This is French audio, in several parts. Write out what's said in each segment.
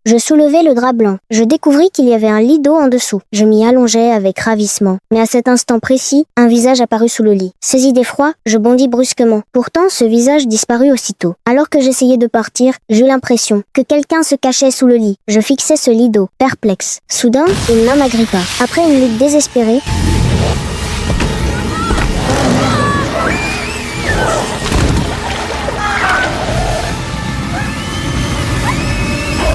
Je soulevai le drap blanc. Je découvris qu'il y avait un lit d'eau en dessous. Je m'y allongeai avec ravissement. Mais à cet instant précis, un visage apparut sous le lit. Saisi d'effroi, je bondis brusquement. Pourtant, ce visage disparut aussitôt. Alors que j'essayais de partir, j'eus l'impression que quelqu'un se cachait sous le lit. Je fixais ce lit d'eau, perplexe. Soudain, une main m'agrippa. Après une lutte désespérée,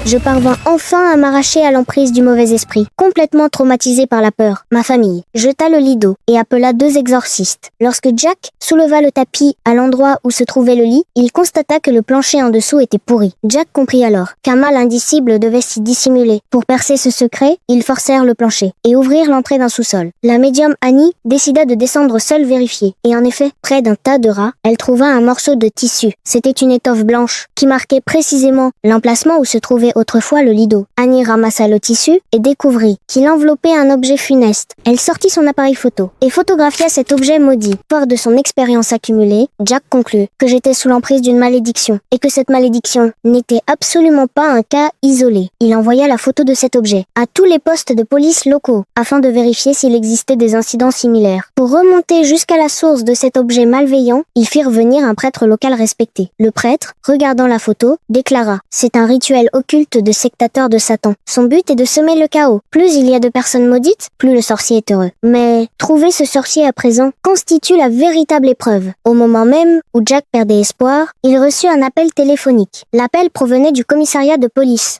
je parvins enfin à m'arracher à l'emprise du mauvais esprit. Complètement traumatisé par la peur, ma famille jeta le lit d'eau et appela 2 exorcistes. Lorsque Jack souleva le tapis à l'endroit où se trouvait le lit, il constata que le plancher en dessous était pourri. Jack comprit alors qu'un mal indicible devait s'y dissimuler. Pour percer ce secret, ils forcèrent le plancher et ouvrirent l'entrée d'un sous-sol. La médium Annie décida de descendre seule vérifier. Et en effet, près d'un tas de rats, elle trouva un morceau de tissu. C'était une étoffe blanche qui marquait précisément l'emplacement où se trouvait autrefois le lit d'eau. Annie ramassa le tissu et découvrit qu'il enveloppait un objet funeste. Elle sortit son appareil photo et photographia cet objet maudit. Fort de son expérience accumulée, Jack conclut que j'étais sous l'emprise d'une malédiction et que cette malédiction n'était absolument pas un cas isolé. Il envoya la photo de cet objet à tous les postes de police locaux afin de vérifier s'il existait des incidents similaires. Pour remonter jusqu'à la source de cet objet malveillant, ils firent venir un prêtre local respecté. Le prêtre, regardant la photo, déclara: « C'est un rituel occulte de sectateurs de Satan. Son but est de semer le chaos. Plus il y a de personnes maudites, plus le sorcier est heureux. Mais trouver ce sorcier à présent constitue la véritable épreuve. » Au moment même où Jack perdait espoir, il reçut un appel téléphonique. L'appel provenait du commissariat de police.